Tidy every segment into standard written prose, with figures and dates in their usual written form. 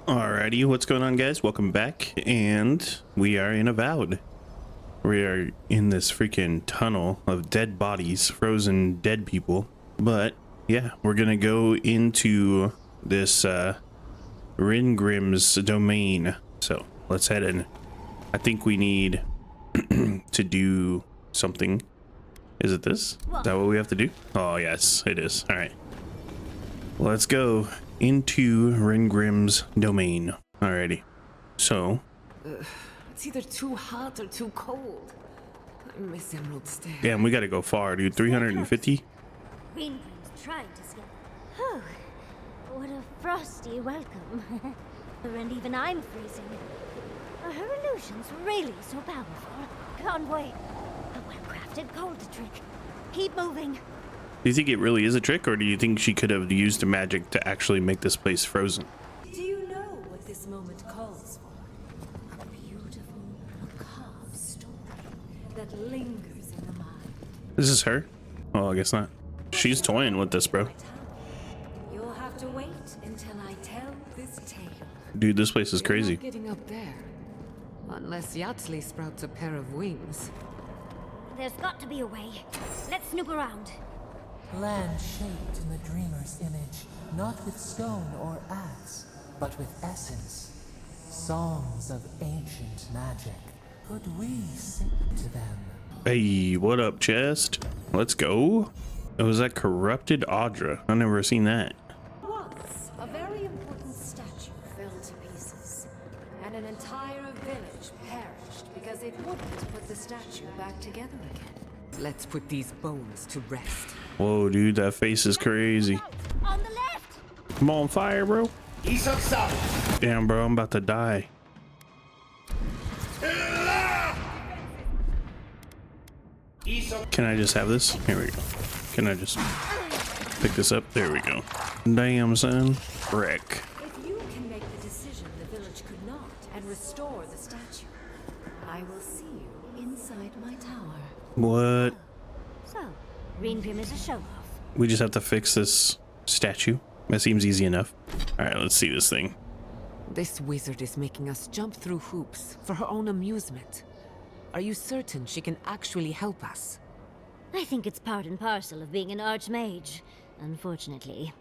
Alrighty, what's going on, guys? Welcome back, and we are in Avowed. We are in this freaking tunnel of dead bodies, frozen dead people. But yeah, we're gonna go into this Ringrim's domain. So let's head in. I think we need to do something. Is it this? Is that what we have to do? Oh yes, it is. All right, let's go into Ringrim's domain. Alrighty, so it's either too hot or too cold. I miss Emerald Stair. damn, we gotta go far, dude. 350. Ringrim's trying to escape. Oh, what a frosty welcome. And even I'm freezing. Are her illusions really so powerful? Can't wait. A well-crafted cold trick. Keep moving. Do you think it really is a trick, or do you think she could have used the magic to actually make this place frozen? Do you know what this moment calls for? A beautiful, macabre story that lingers in the mind. This is her? Oh, I guess not. She's toying with this, bro. You'll have to wait until I tell this tale. Dude, this place is crazy. You're not getting up there, unless Yatsley sprouts a pair of wings. There's got to be a way. Let's snoop around. Land shaped in the dreamer's image, not with stone or axe, but with essence. Songs of ancient magic. Could we sing to them? Hey, what up, chest? Let's go. Oh, was that corrupted Audra? I've never seen that. Once, a very important statue fell to pieces, and an entire village perished because it wouldn't put the statue back together again. Let's put these bones to rest. Whoa, dude, that face is crazy. On the left! I'm on fire, bro. Damn, bro, I'm about to die. Can I just have this? Here we go. Can I just pick this up? There we go. Damn, son. Wreck. If you can make the decision the village could not and restore the statue, I will see you inside my tower. What? So, Ringrim is a show-off. We just have to fix this statue. That seems easy enough. All right, let's see this thing. This wizard is making us jump through hoops for her own amusement. Are you certain she can actually help us? I think it's part and parcel of being an archmage, unfortunately.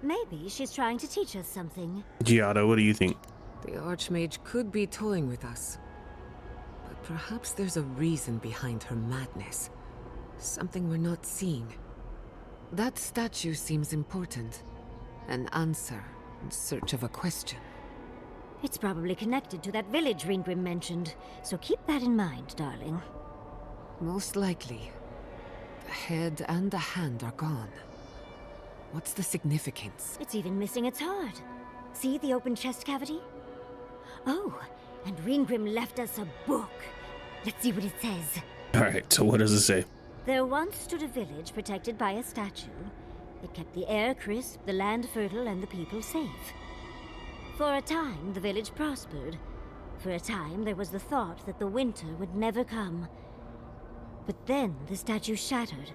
Maybe she's trying to teach us something. Giada, what do you think? The archmage could be toying with us. But perhaps there's a reason behind her madness. Something we're not seeing. That statue seems important. An answer in search of a question. It's probably connected to that village Ringrim mentioned, so keep that in mind, darling. Most likely. The head and the hand are gone. What's the significance? It's even missing its heart. See the open chest cavity? Oh, and Ringrim left us a book. Let's see what it says. All right, so what does it say? There once stood a village protected by a statue. It kept the air crisp, the land fertile, and the people safe. For a time, the village prospered. For a time, there was the thought that the winter would never come. But then the statue shattered,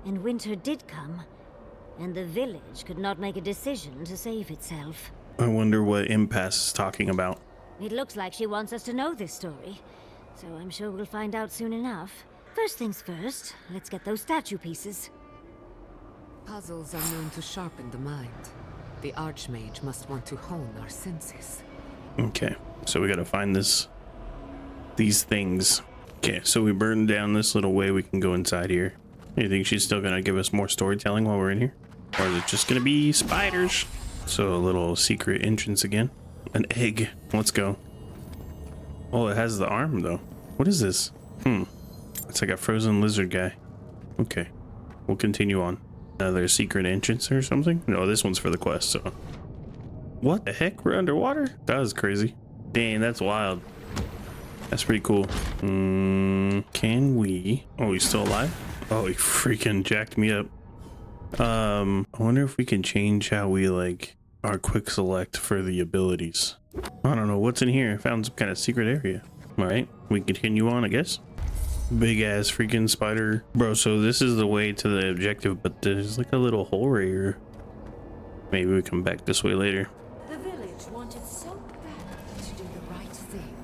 and winter did come, and the village could not make a decision to save itself. I wonder what Impasse is talking about. It looks like she wants us to know this story, so I'm sure we'll find out soon enough. First things first, let's get those statue pieces. Puzzles are known to sharpen the mind. The archmage must want to hone our senses. Okay, so we gotta find these things. Okay, so we burned down this little way we can go inside here. You think she's still gonna give us more storytelling while we're in here? Or is it just gonna be spiders? So a little secret entrance again. An egg. Let's go. Oh, it has the arm though. What is this? It's like a frozen lizard guy. Okay, we'll continue on. Another secret entrance or something? No, this one's for the quest, so. What the heck? We're underwater? That was crazy. Dang, that's wild. That's pretty cool. Can we? Oh, he's still alive? Oh, he freaking jacked me up. I wonder if we can change how we like our quick select for the abilities. I don't know what's in here. I found some kind of secret area. All right, we continue on, I guess. Big ass freaking spider. Bro, so this is the way to the objective, but there's like a little hole right here. Maybe we come back this way later. The village wanted so bad to do the right thing.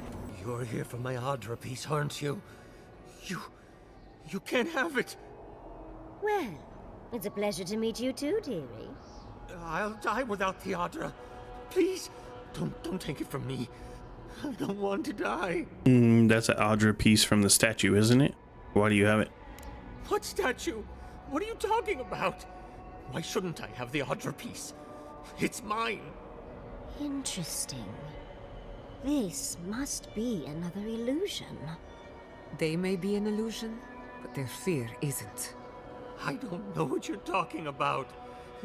You're here for my Adra piece, aren't you? You can't have it. Well, it's a pleasure to meet you too, dearie. I'll die without the Adra. Please, don't take it from me. I don't want to die. That's an Audra piece from the statue, isn't it? Why do you have it? What statue? What are you talking about? Why shouldn't I have the Adra piece? It's mine. Interesting. This must be another illusion. They may be an illusion, but their fear isn't. I don't know what you're talking about.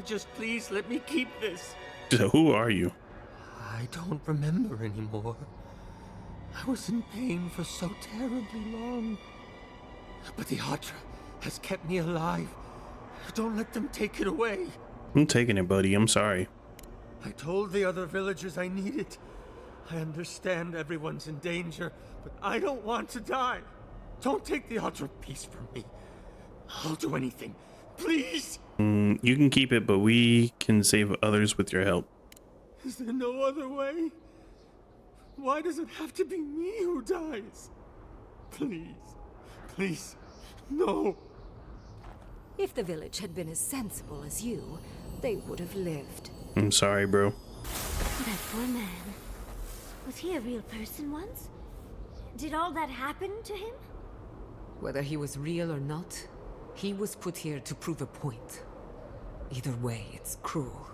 Just please let me keep this. So who are you? I don't remember anymore. I was in pain for so terribly long. But the Adra has kept me alive. Don't let them take it away. I'm taking it, buddy. I'm sorry. I told the other villagers I need it. I understand everyone's in danger, but I don't want to die. Don't take the Adra piece from me. I'll do anything. Please! You can keep it, but we can save others with your help. Is there no other way? Why does it have to be me who dies? Please. Please. No. If the village had been as sensible as you, they would have lived. I'm sorry, bro. That poor man. Was he a real person once? Did all that happen to him? Whether he was real or not, he was put here to prove a point. Either way, it's cruel.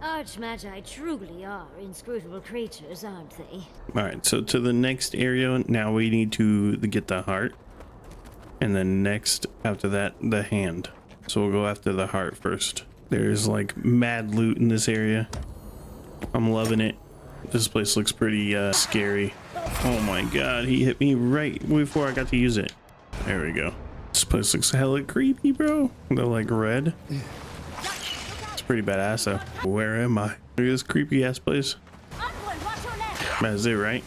Archmagi truly are inscrutable creatures, aren't they? Alright, so to the next area, now we need to get the heart. And then next, after that, the hand. So we'll go after the heart first. There's like mad loot in this area. I'm loving it. This place looks pretty scary. Oh my god, he hit me right before I got to use it. There we go. This place looks hella creepy, bro. They're like red. It's pretty badass though. Where am I? Look at this creepy ass place. That's it, right?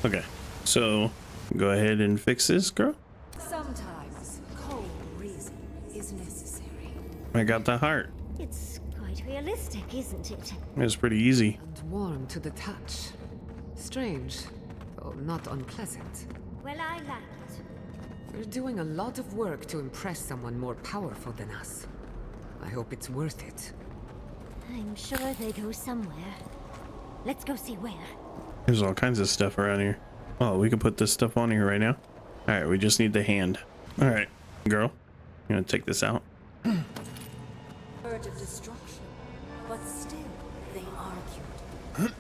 Okay, so go ahead and fix this, girl. Sometimes cold reason is necessary. I got the heart. It's quite realistic, isn't it? It's pretty easy. And warm to the touch. Strange, though not unpleasant. Well, I like it. We're doing a lot of work to impress someone more powerful than us. I hope it's worth it. I'm sure they go somewhere. Let's go see where. There's all kinds of stuff around here. Oh, we can put this stuff on here right now. All right, we just need the hand. All right, girl, you gonna take this out? Urge of destruction, but still they argued.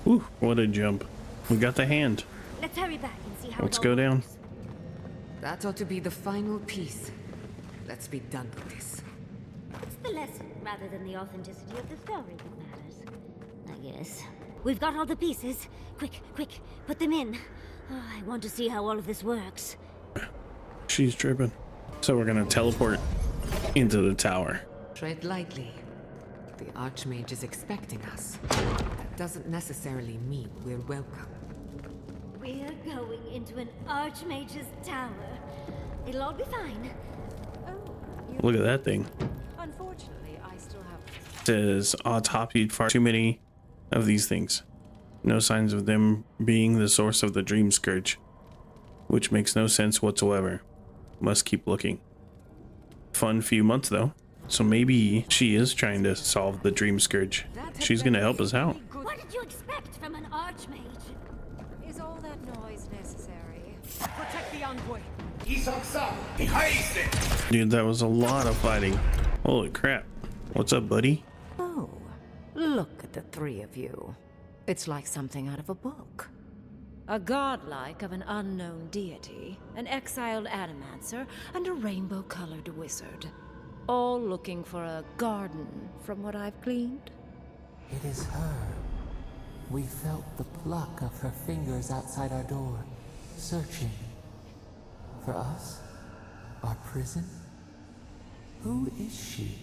Ooh, what a jump. We got the hand. Let's hurry back and see how Let's it all go down. works. That ought to be the final piece. Let's be done with this. It's the lesson rather than the authenticity of the story that matters, I guess. We've got all the pieces. Quick, quick, put them in. Oh, I want to see how all of this works. She's tripping. So we're gonna teleport into the tower. Tread lightly. The Archmage is expecting us. That doesn't necessarily mean we're welcome. We're going into an Archmage's tower. It'll all be fine. Look at that thing. Unfortunately, I still have. It says autopsied far too many of these things. No signs of them being the source of the dream scourge, which makes no sense whatsoever. Must keep looking. Fun few months though. So maybe she is trying to solve the dream scourge. She's gonna help us out. What did you expect from an Archmage? Is all that noise necessary? Protect the envoy. Dude, that was a lot of fighting. Holy crap. What's up, buddy? Oh, look at the three of you. It's like something out of a book. A godlike of an unknown deity, an exiled animancer, and a rainbow-colored wizard. All looking for a garden, from what I've gleaned. It is her. We felt the pluck of her fingers outside our door, searching. For us? Our prison? Who is she?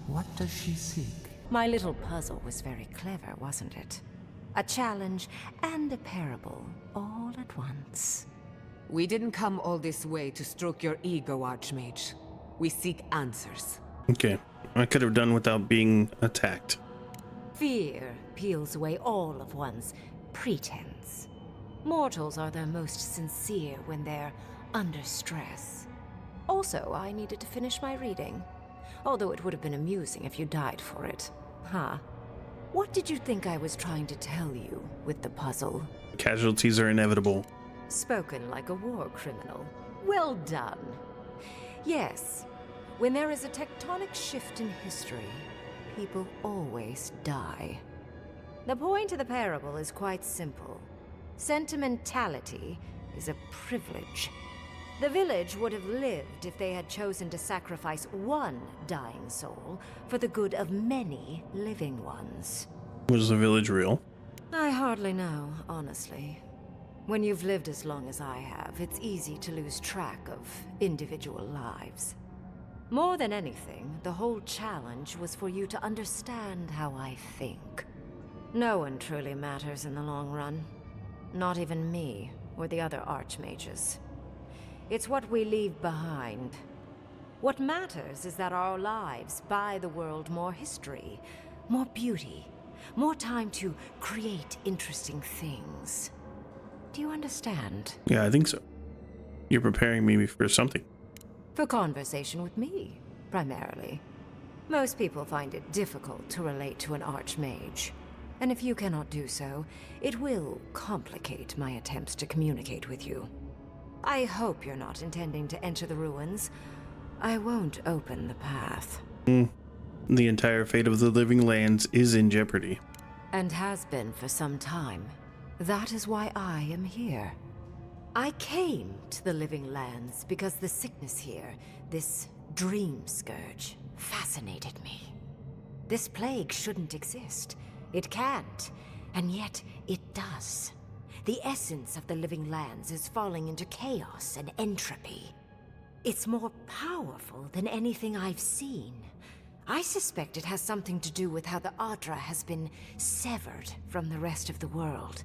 What does she seek? My little puzzle was very clever, wasn't it? A challenge and a parable, all at once. We didn't come all this way to stroke your ego, Archmage. We seek answers. Okay, I could have done without being attacked. Fear peels away all of one's pretense. Mortals are their most sincere when they're under stress. Also, I needed to finish my reading. Although it would have been amusing if you died for it. Huh? What did you think I was trying to tell you with the puzzle? Casualties are inevitable. Spoken like a war criminal. Well done. Yes, when there is a tectonic shift in history, people always die. The point of the parable is quite simple. Sentimentality is a privilege. The village would have lived if they had chosen to sacrifice one dying soul for the good of many living ones. Was the village real? I hardly know, honestly. When you've lived as long as I have, it's easy to lose track of individual lives. More than anything, the whole challenge was for you to understand how I think. No one truly matters in the long run. Not even me, or the other archmages. It's what we leave behind. What matters is that our lives buy the world more history, more beauty, more time to create interesting things. Do you understand? Yeah, I think so. You're preparing me for something. For conversation with me, primarily. Most people find it difficult to relate to an archmage. And if you cannot do so, it will complicate my attempts to communicate with you. I hope you're not intending to enter the ruins. I won't open the path. The entire fate of the living lands is in jeopardy. And has been for some time. That is why I am here. I came to the living lands because the sickness here, this dream scourge, fascinated me. This plague shouldn't exist. It can't, and yet it does. The essence of the living lands is falling into chaos and entropy. It's more powerful than anything I've seen. I suspect it has something to do with how the Adra has been severed from the rest of the world.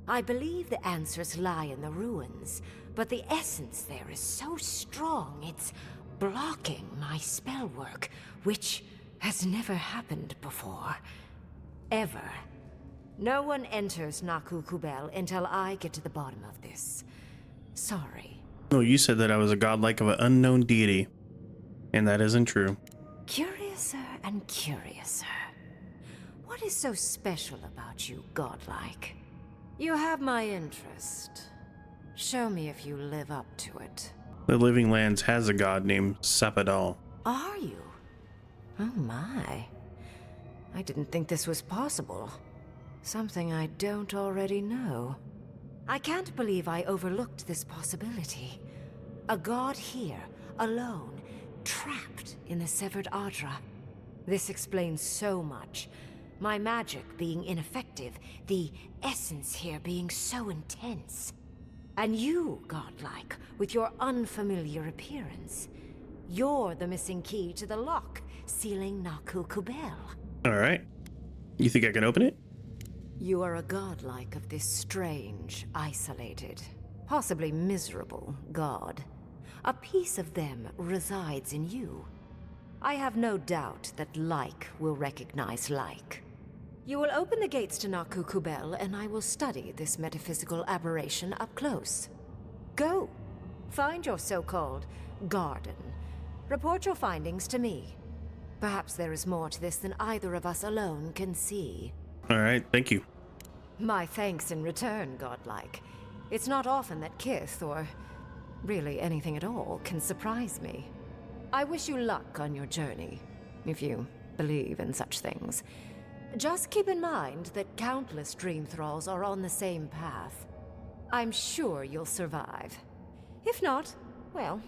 I believe the answers lie in the ruins, but the essence there is so strong it's blocking my spell work, which has never happened before. Ever. No one enters Naku Kubel until I get to the bottom of this. Sorry. Oh, you said that I was a godlike of an unknown deity. And that isn't true. Curiouser and curiouser. What is so special about you, godlike? You have my interest. Show me if you live up to it. The living lands has a god named Sapadal. Are you? Oh my. I didn't think this was possible. Something I don't already know. I can't believe I overlooked this possibility. A god here, alone, trapped in the severed Adra. This explains so much. My magic being ineffective, the essence here being so intense. And you, godlike, with your unfamiliar appearance. You're the missing key to the lock, sealing Naku Kubel. Alright. You think I can open it? You are a godlike of this strange, isolated, possibly miserable god. A piece of them resides in you. I have no doubt that like will recognize like. You will open the gates to Naku Kubel, and I will study this metaphysical aberration up close. Go. Find your so-called garden. Report your findings to me. Perhaps there is more to this than either of us alone can see. Alright, thank you. My thanks in return, godlike. It's not often that Kith, or really anything at all, can surprise me. I wish you luck on your journey, if you believe in such things. Just keep in mind that countless dream thralls are on the same path. I'm sure you'll survive. If not, well,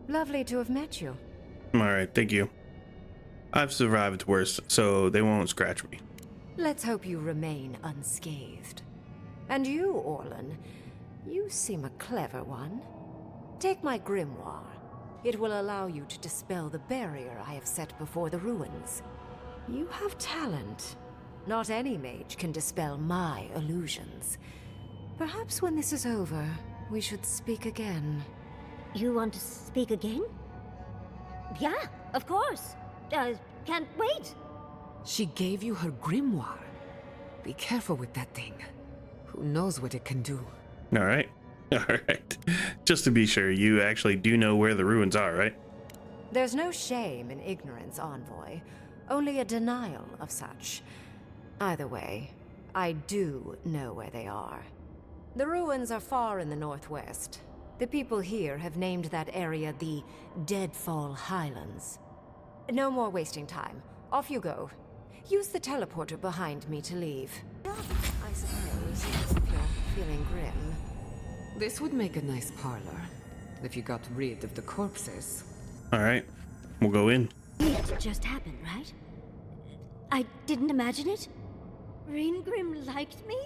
lovely to have met you. Alright, thank you. I've survived worse, so they won't scratch me. Let's hope you remain unscathed. And you, Orlan, you seem a clever one. Take my grimoire. It will allow you to dispel the barrier I have set before the ruins. You have talent. Not any mage can dispel my illusions. Perhaps when this is over, we should speak again. You want to speak again? Yeah, of course. Can't wait. She gave you her grimoire. Be careful with that thing. Who knows what it can do? All right. All right. Just to be sure, you actually do know where the ruins are, right? There's no shame in ignorance, Envoy. Only a denial of such. Either way, I do know where they are. The ruins are far in the northwest. The people here have named that area the Deadfall Highlands. No more wasting time. Off you go. Use the teleporter behind me to leave. I suppose, if you're feeling grim. This would make a nice parlor, if you got rid of the corpses. All right. We'll go in. It just happened, right? I didn't imagine it. Ringrim liked me?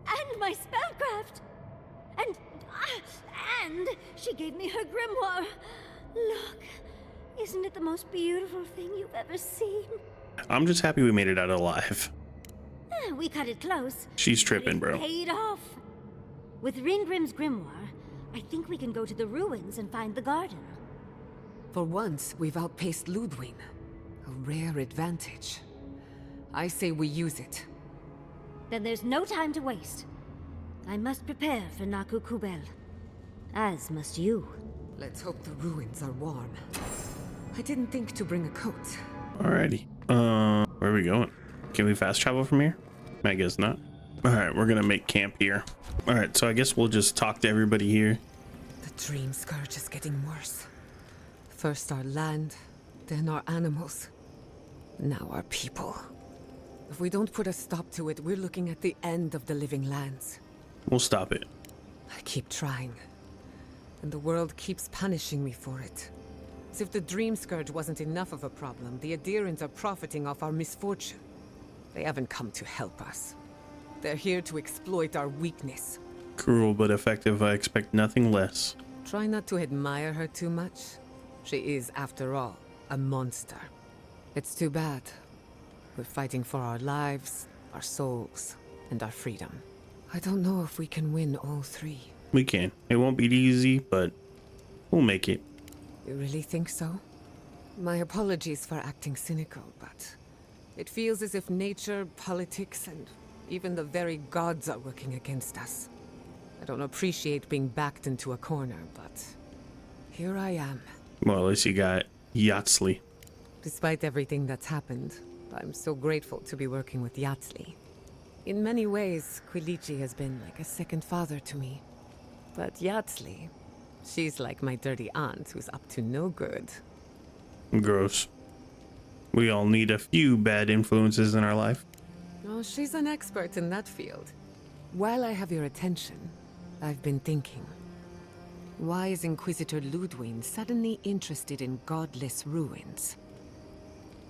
And my spellcraft! And she gave me her grimoire. Look, isn't it the most beautiful thing you've ever seen? I'm just happy we made it out alive. We cut it close. She's but tripping, it bro. paid off. With Ringrim's grimoire, I think we can go to the ruins and find the garden. For once, we've outpaced Ludwig. A rare advantage. I say we use it. Then there's no time to waste. I must prepare for Naku Kubel. As must you. Let's hope the ruins are warm. I didn't think to bring a coat. Alrighty. Where are we going? Can we fast travel from here? I guess not. All right, we're gonna make camp here. All right, so I guess we'll just talk to everybody here. The dream scourge is getting worse. First our land, then our animals. Now our people. If we don't put a stop to it, we're looking at the end of the living lands. We'll stop it. I keep trying. And the world keeps punishing me for it. As if the dream scourge wasn't enough of a problem, the Adherents are profiting off our misfortune. They haven't come to help us. They're here to exploit our weakness. Cruel but effective. I expect nothing less. Try not to admire her too much. She is, after all, a monster. It's too bad. We're fighting for our lives, our souls, and our freedom. I don't know if we can win all three. We can. It won't be easy, but we'll make it. You really think so? My apologies for acting cynical, but it feels as if nature, politics, and even the very gods are working against us. I don't appreciate being backed into a corner, but here I am. Well, at least you got Yatsley. Despite everything that's happened, I'm so grateful to be working with Yatsley. In many ways, Quilichi has been like a second father to me. But Yatsley, she's like my dirty aunt who's up to no good. Gross. We all need a few bad influences in our life. Oh, she's an expert in that field. While I have your attention, I've been thinking. Why is Inquisitor Ludwig suddenly interested in godless ruins?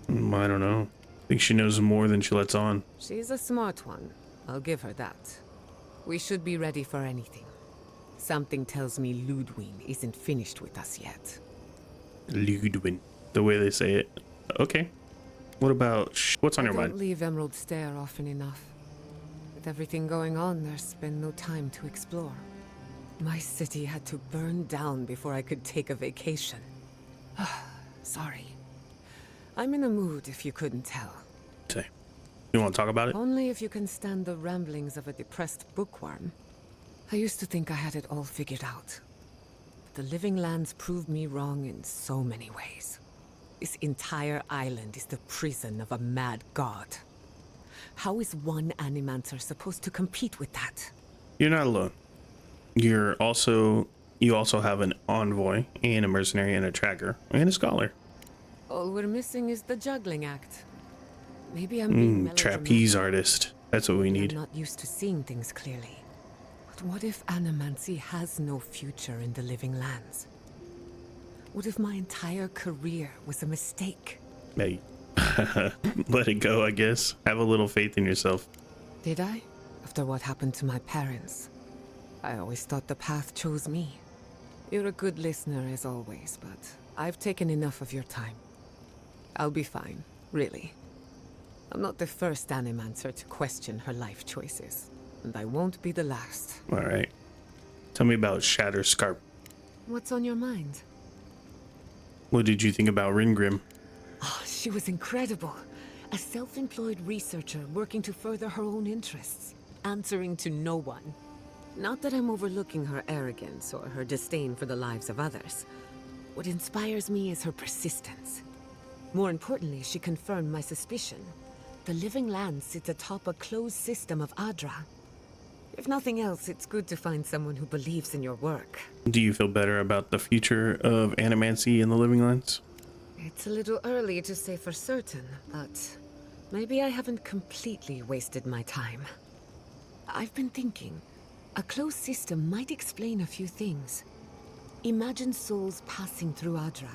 I don't know. I think she knows more than she lets on. She's a smart one. I'll give her that. We should be ready for anything. Something tells me Ludwig isn't finished with us yet. Ludwig. The way they say it. Okay. What about... what's on your I don't mind? leave Emerald Stair often enough. With everything going on, there's been no time to explore. My city had to burn down before I could take a vacation. Sorry. I'm in a mood, if you couldn't tell. Say. You want to talk about it? Only if you can stand the ramblings of a depressed bookworm. I used to think I had it all figured out. But the living lands proved me wrong in so many ways. This entire island is the prison of a mad god. How is one Animancer supposed to compete with that? You're not alone. You also have an envoy and a mercenary and a tracker and a scholar. All we're missing is the juggling act. Maybe I'm being melodramatic. Trapeze artist. That's what we need. I'm not used to seeing things clearly. But what if animancy has no future in the living lands? What if my entire career was a mistake? Hey, let it go, I guess. Have a little faith in yourself. Did I? After what happened to my parents? I always thought the path chose me. You're a good listener as always, but I've taken enough of your time. I'll be fine, really. I'm not the first Animancer to question her life choices, and I won't be the last. All right. Tell me about Shatter Scarp. What's on your mind? What did you think about Ringrim? Oh, she was incredible. A self-employed researcher working to further her own interests, answering to no one. Not that I'm overlooking her arrogance or her disdain for the lives of others. What inspires me is her persistence. More importantly, she confirmed my suspicion. The living land sits atop a closed system of Adra. If nothing else, it's good to find someone who believes in your work. Do you feel better about the future of animancy in the living lands? It's a little early to say for certain, but maybe I haven't completely wasted my time. I've been thinking, a closed system might explain a few things. Imagine souls passing through Adra.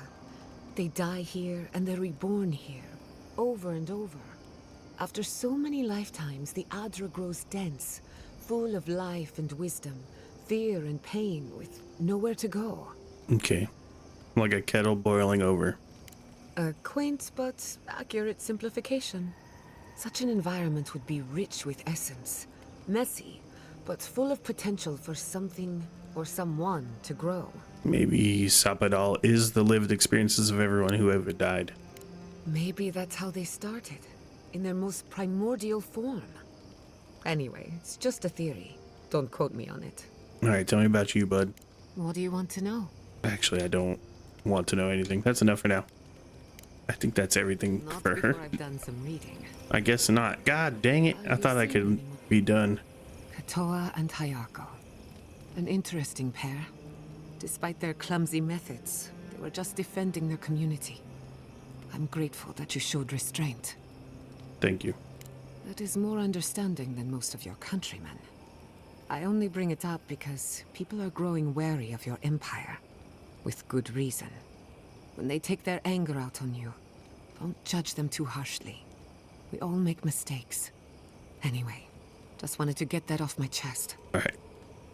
They die here and they're reborn here, over and over. After so many lifetimes, the Adra grows dense, full of life and wisdom, fear and pain, with nowhere to go. Okay. Like a kettle boiling over. A quaint but accurate simplification. Such an environment would be rich with essence. Messy, but full of potential for something or someone to grow. Maybe Sapadal is the lived experiences of everyone who ever died. Maybe that's how they started, in their most primordial form. Anyway, it's just a theory. Don't quote me on it. Alright, tell me about you, bud. What do you want to know? Actually, I don't want to know anything. That's enough for now. I think that's everything Not for before her. I've done some reading. I guess not. God dang it. I thought I could be done. Katoa and Hayako. An interesting pair. Despite their clumsy methods, they were just defending their community. I'm grateful that you showed restraint. Thank you. That is more understanding than most of your countrymen. I only bring it up because people are growing wary of your empire. With good reason. When they take their anger out on you, don't judge them too harshly. We all make mistakes. Anyway, just wanted to get that off my chest. Alright.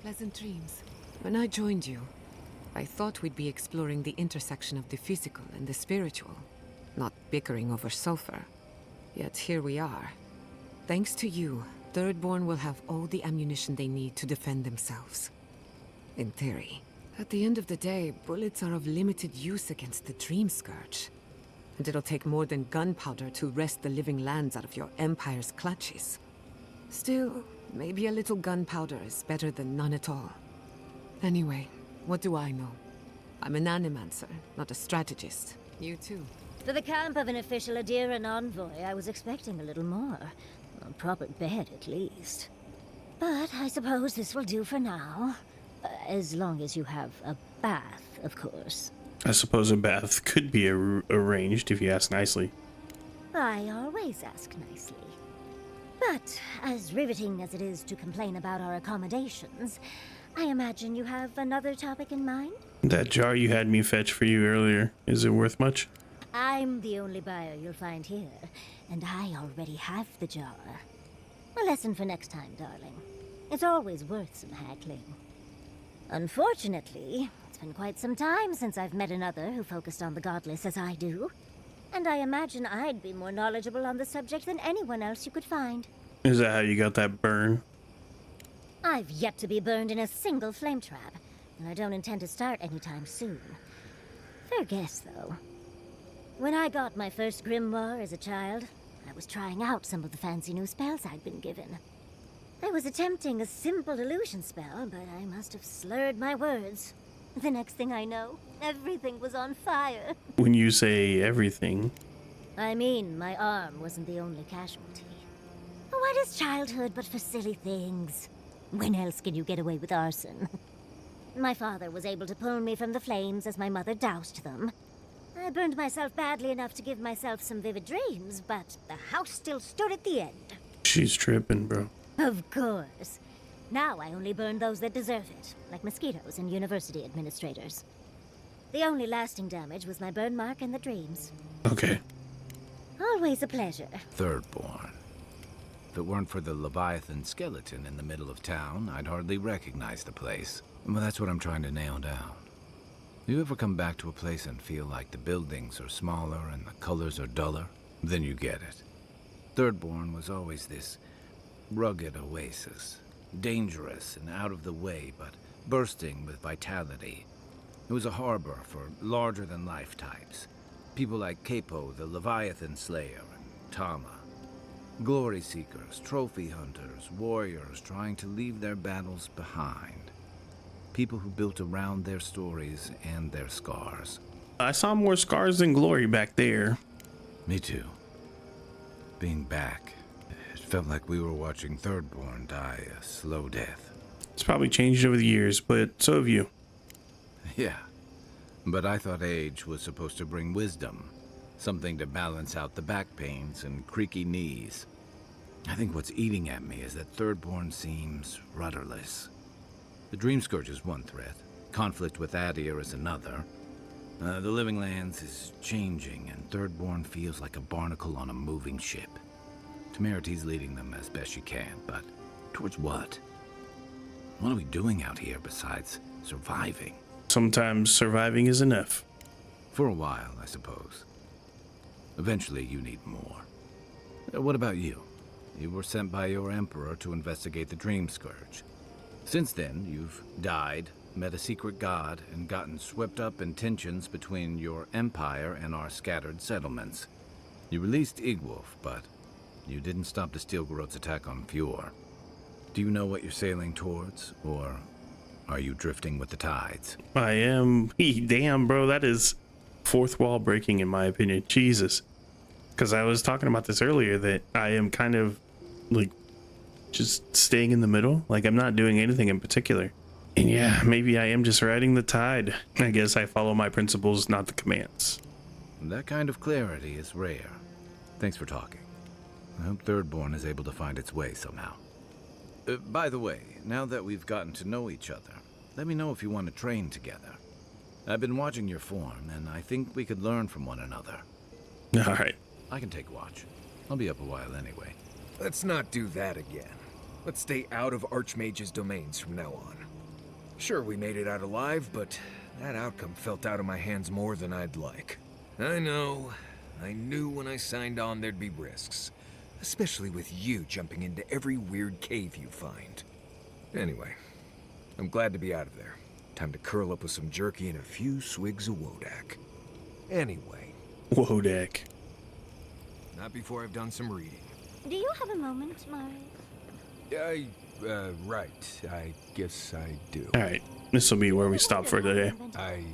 Pleasant dreams. When I joined you, I thought we'd be exploring the intersection of the physical and the spiritual, not bickering over sulfur. Yet here we are. Thanks to you, Thirdborn will have all the ammunition they need to defend themselves. In theory. At the end of the day, bullets are of limited use against the Dream Scourge. And it'll take more than gunpowder to wrest the living lands out of your empire's clutches. Still, maybe a little gunpowder is better than none at all. Anyway, what do I know? I'm an animancer, not a strategist. You too. For the camp of an official Adiran envoy, I was expecting a little more. A proper bed, at least. But I suppose this will do for now. As long as you have a bath, of course. I suppose a bath could be arranged if you ask nicely. I always ask nicely. But, as riveting as it is to complain about our accommodations, I imagine you have another topic in mind? That jar you had me fetch for you earlier, is it worth much? I'm the only buyer you'll find here, and I already have the jar. A lesson for next time, darling. It's always worth some haggling. Unfortunately, it's been quite some time since I've met another who focused on the godless as I do. And I imagine I'd be more knowledgeable on the subject than anyone else you could find. Is that how you got that burn? I've yet to be burned in a single flame trap, and I don't intend to start anytime soon. Fair guess, though. When I got my first grimoire as a child, I was trying out some of the fancy new spells I'd been given. I was attempting a simple illusion spell, but I must have slurred my words. The next thing I know, everything was on fire. When you say everything... I mean, my arm wasn't the only casualty. What is childhood but for silly things? When else can you get away with arson? My father was able to pull me from the flames as my mother doused them. I burned myself badly enough to give myself some vivid dreams, but the house still stood at the end. She's tripping, bro. Of course. Now I only burn those that deserve it, like mosquitoes and university administrators. The only lasting damage was my burn mark and the dreams. Okay. Always a pleasure. Thirdborn. If it weren't for the Leviathan skeleton in the middle of town, I'd hardly recognize the place. But that's what I'm trying to nail down. You ever come back to a place and feel like the buildings are smaller and the colors are duller? Then you get it. Thirdborn was always this rugged oasis. Dangerous and out of the way, but bursting with vitality. It was a harbor for larger-than-life types. People like Capo, the Leviathan Slayer, and Tama. Glory seekers, trophy hunters, warriors trying to leave their battles behind. People who built around their stories and their scars. I saw more scars than glory back there. Me too. Being back, it felt like we were watching Thirdborn die a slow death. It's probably changed over the years, but so have you. Yeah, but I thought age was supposed to bring wisdom. Something to balance out the back pains and creaky knees. I think what's eating at me is that Thirdborn seems rudderless. The Dream Scourge is one threat. Conflict with Adir is another. The Living Lands is changing, and Thirdborn feels like a barnacle on a moving ship. Temerity's leading them as best she can, but towards what? What are we doing out here besides surviving? Sometimes surviving is enough. For a while, I suppose. Eventually, you need more. What about you? You were sent by your Emperor to investigate the Dream Scourge. Since then, you've died, met a secret god, and gotten swept up in tensions between your empire and our scattered settlements. You released Igwolf, but you didn't stop the Stilgarot's attack on Fjord. Do you know what you're sailing towards, or are you drifting with the tides? I am. Damn, bro, that is fourth wall breaking in my opinion. Jesus. Because I was talking about this earlier, that I am kind of like just staying in the middle. Like I'm not doing anything in particular. And yeah, maybe I am just riding the tide. I guess I follow my principles, not the commands. That kind of clarity is rare. Thanks for talking. I hope Thirdborn is able to find its way somehow. By the way, now that we've gotten to know each other, let me know if you want to train together. I've been watching your form, and I think we could learn from one another. All right. I can take watch. I'll be up a while anyway. Let's not do that again. Let's stay out of Archmage's domains from now on. Sure, we made it out alive, but that outcome felt out of my hands more than I'd like. I know. I knew when I signed on there'd be risks. Especially with you jumping into every weird cave you find. Anyway, I'm glad to be out of there. Time to curl up with some jerky and a few swigs of Wodak. Anyway. Wodak. Not before I've done some reading. Do you have a moment, Mari? Right. I guess I do. All right. This will be where we stop for today. I